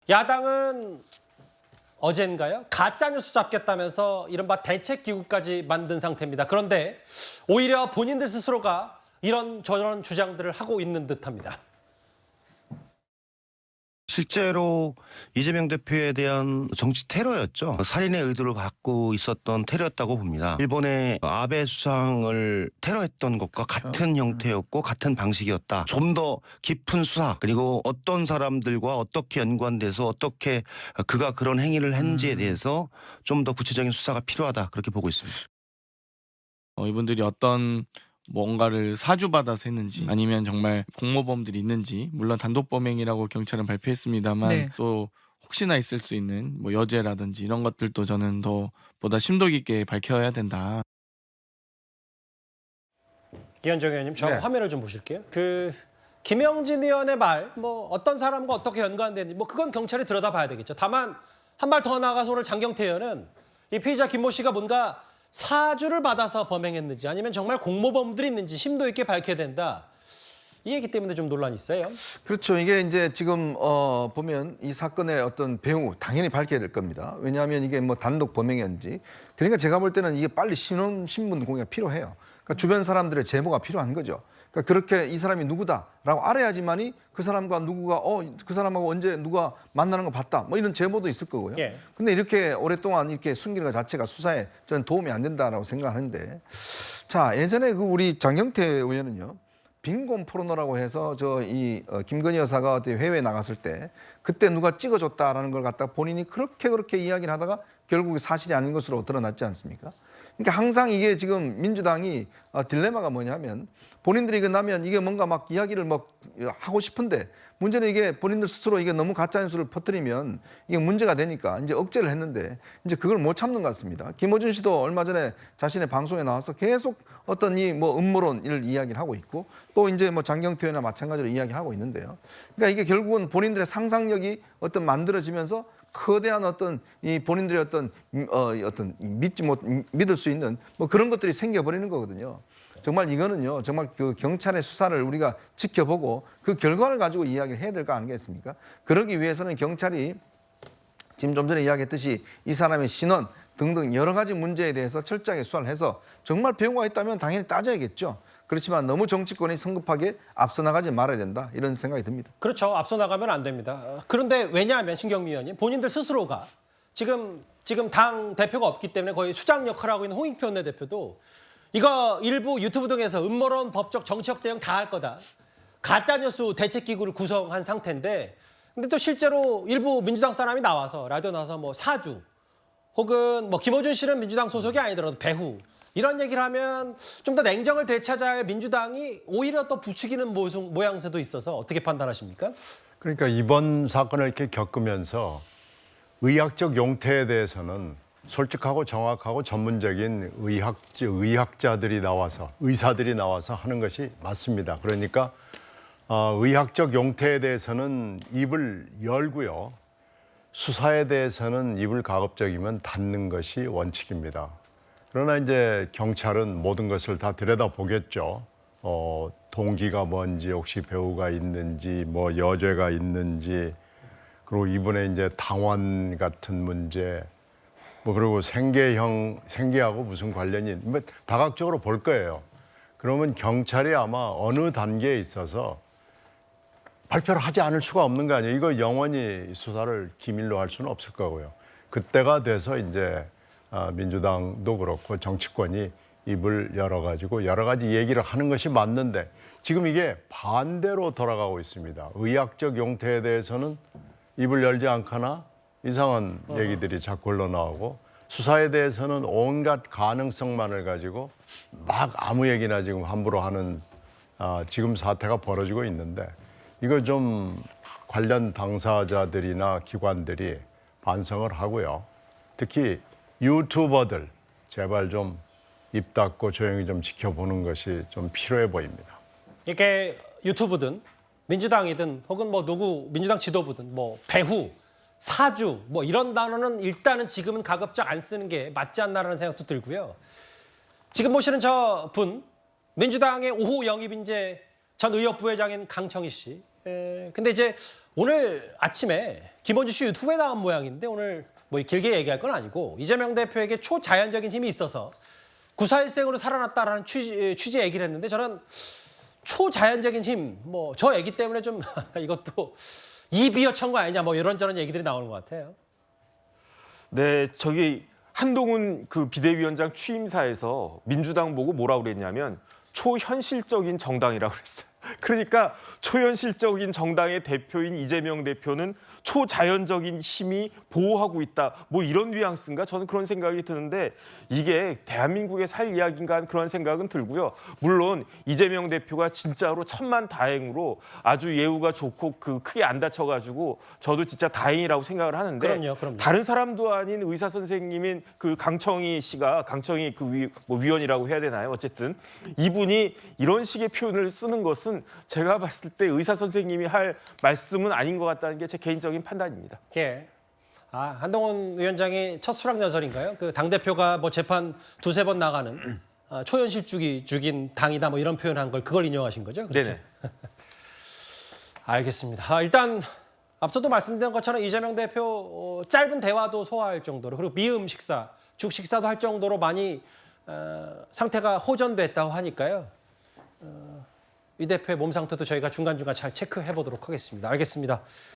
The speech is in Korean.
야당은 어젠가요? 가짜뉴스 잡겠다면서 이른바 대책기구까지 만든 상태입니다. 그런데 오히려 본인들 스스로가 이런 저런 주장들을 하고 있는 듯합니다. 실제로 이재명 대표에 대한 정치 테러였죠. 살인의 의도를 갖고 있었던 테러였다고 봅니다. 일본의 아베 수상을 테러했던 것과 같은 형태였고 같은 방식이었다. 좀 더 깊은 수사 그리고 어떤 사람들과 어떻게 연관돼서 어떻게 그가 그런 행위를 했는지에 대해서 좀 더 구체적인 수사가 필요하다. 그렇게 보고 있습니다. 이분들이 어떤 뭔가를 사주받아서 했는지 아니면 정말 공모범들이 있는지, 물론 단독 범행이라고 경찰은 발표했습니다만 네. 또 혹시나 있을 수 있는 뭐 여죄라든지 이런 것들도 저는 더 보다 심도 깊게 밝혀야 된다. 이현정 의원님, 저 화면을 좀 보실게요. 김영진 의원의 말, 뭐 어떤 사람과 어떻게 연관되는지, 뭐 그건 경찰이 들여다봐야 되겠죠. 다만 한 발 더 나가서 오늘 장경태 의원은 이 피의자 김모 씨가 뭔가 사주를 받아서 범행했는지 아니면 정말 공모범들이 있는지 심도 있게 밝혀야 된다. 이 얘기 때문에 좀 논란이 있어요. 그렇죠. 이게 이제 지금 보면 이 사건의 어떤 배후 당연히 밝혀야 될 겁니다. 왜냐하면 이게 뭐 단독 범행이었는지. 그러니까 제가 볼 때는 이게 빨리 신원 공개가 필요해요. 그러니까 주변 사람들의 제보가 필요한 거죠. 그러니까 그렇게 이 사람이 누구다라고 알아야지만이 그 사람과 누구가 그 사람하고 언제 누가 만나는 거 봤다 뭐 이런 제보도 있을 거고요. 예. 근데 이렇게 오랫동안 이렇게 숨기는 것 자체가 수사에 저는 도움이 안 된다라고 생각하는데, 자, 예전에 그 우리 장경태 의원은요, 빈곤 포르노라고 해서 김건희 여사가 어디 해외에 나갔을 때 그때 누가 찍어줬다라는 걸 갖다가 본인이 그렇게 이야기를 하다가 결국에 사실이 아닌 것으로 드러났지 않습니까? 그러니까 항상 이게 지금 민주당이 딜레마가 뭐냐면, 본인들이 이거 나면 이게 뭔가 막 이야기를 막 하고 싶은데 문제는 이게 본인들 스스로 이게 너무 가짜뉴스를 퍼뜨리면 이게 문제가 되니까 이제 억제를 했는데 이제 그걸 못 참는 것 같습니다. 김어준 씨도 얼마 전에 자신의 방송에 나와서 계속 어떤 이 뭐 음모론을 이야기를 하고 있고, 또 이제 뭐 장경태 의원이나 마찬가지로 이야기를 하고 있는데요. 그러니까 이게 결국은 본인들의 상상력이 어떤 만들어지면서 거대한 어떤 이 본인들의 어떤 믿을 수 있는 뭐 그런 것들이 생겨버리는 거거든요. 정말 이거는요, 정말 그 경찰의 수사를 우리가 지켜보고 그 결과를 가지고 이야기를 해야 될 거 아니겠습니까? 그러기 위해서는 경찰이 지금 좀 전에 이야기했듯이 이 사람의 신원 등등 여러 가지 문제에 대해서 철저하게 수사를 해서 정말 배우가 있다면 당연히 따져야겠죠. 그렇지만 너무 정치권이 성급하게 앞서 나가지 말아야 된다, 이런 생각이 듭니다. 그렇죠. 앞서 나가면 안 됩니다. 그런데 왜냐하면 신경미 의원님, 본인들 스스로가 지금 당 대표가 없기 때문에 거의 수장 역할을 하고 있는 홍익표 원내대표도 이거 일부 유튜브 등에서 음모론, 법적, 정치적 대응 다 할 거다. 가짜뉴스 대책기구를 구성한 상태인데, 근데 또 실제로 일부 민주당 사람이 나와서 라디오 나와서 뭐 사주 혹은 뭐 김어준 씨는 민주당 소속이 아니더라도 배후 이런 얘기를 하면 좀 더 냉정을 되찾아야 할 민주당이 오히려 또 부추기는 모양새도 있어서 어떻게 판단하십니까? 그러니까 이번 사건을 이렇게 겪으면서 의학적 용태에 대해서는 솔직하고 정확하고 전문적인 의학자들이 나와서, 의사들이 나와서 하는 것이 맞습니다. 그러니까 의학적 용태에 대해서는 입을 열고요, 수사에 대해서는 입을 가급적이면 닫는 것이 원칙입니다. 그러나 이제 경찰은 모든 것을 다 들여다보겠죠. 동기가 뭔지, 혹시 배우가 있는지, 뭐 여죄가 있는지, 그리고 이번에 이제 당원 같은 문제, 뭐 그리고 생계하고 무슨 관련이, 뭐 다각적으로 볼 거예요. 그러면 경찰이 아마 어느 단계에 있어서 발표를 하지 않을 수가 없는 거 아니에요. 이거 영원히 수사를 기밀로 할 수는 없을 거고요. 그때가 돼서 이제 민주당도 그렇고 정치권이 입을 열어가지고 여러 가지 얘기를 하는 것이 맞는데, 지금 이게 반대로 돌아가고 있습니다. 의학적 용태에 대해서는 입을 열지 않거나 이상한 얘기들이 자꾸 흘러나오고, 수사에 대해서는 온갖 가능성만을 가지고 막 아무 얘기나 지금 함부로 하는 지금 사태가 벌어지고 있는데, 이거 좀 관련 당사자들이나 기관들이 반성을 하고요. 특히 유튜버들 제발 좀 입 닫고 조용히 좀 지켜보는 것이 좀 필요해 보입니다. 이게 유튜브든 민주당이든 혹은 뭐 누구 민주당 지도부든 뭐 배후, 사주 뭐 이런 단어는 일단은 지금은 가급적 안 쓰는 게 맞지 않나라는 생각도 들고요. 지금 보시는 저 분, 민주당의 5호 영입인재 전 의협 부회장인 강청희 씨. 근데 이제 오늘 아침에 김원주 씨 유튜브에 나온 모양인데 오늘 뭐 길게 얘기할 건 아니고 이재명 대표에게 초자연적인 힘이 있어서 구사일생으로 살아났다라는 취지의 얘기를 했는데 저는 초자연적인 힘, 뭐 저 얘기 때문에 좀 이것도 이비어천 거 아니냐 뭐 이런저런 얘기들이 나오는 것 같아요. 네, 저기 한동훈 그 비대위원장 취임사에서 민주당 보고 뭐라고 그랬냐면 초현실적인 정당이라고 그랬어요. 그러니까 초현실적인 정당의 대표인 이재명 대표는 초자연적인 힘이 보호하고 있다. 뭐 이런 뉘앙스인가? 저는 그런 생각이 드는데 이게 대한민국에 살 이야기인가 하는 그런 생각은 들고요. 물론 이재명 대표가 진짜로 천만다행으로 아주 예우가 좋고 그 크게 안 다쳐가지고 저도 진짜 다행이라고 생각을 하는데 그럼요. 다른 사람도 아닌 의사 선생님인 그 강청희 씨가 강청희 그 위원이라고 해야 되나요? 어쨌든 이분이 이런 식의 표현을 쓰는 것은 제가 봤을 때 의사 선생님이 할 말씀은 아닌 것 같다는 게 제 개인적인 판단입니다. 예. 아, 한동훈 위원장이 첫 수락연설인가요? 그 당대표가 뭐 재판 두세 번 나가는 초현실주의 죽인 당이다 뭐 이런 표현한 걸 그걸 인용하신 거죠? 그렇죠? 네네. 알겠습니다. 일단 앞서도 말씀드린 것처럼 이재명 대표 짧은 대화도 소화할 정도로 그리고 미음 식사, 죽 식사도 할 정도로 많이 상태가 호전됐다고 하니까요. 이 대표의 몸 상태도 저희가 중간중간 잘 체크해 보도록 하겠습니다. 알겠습니다.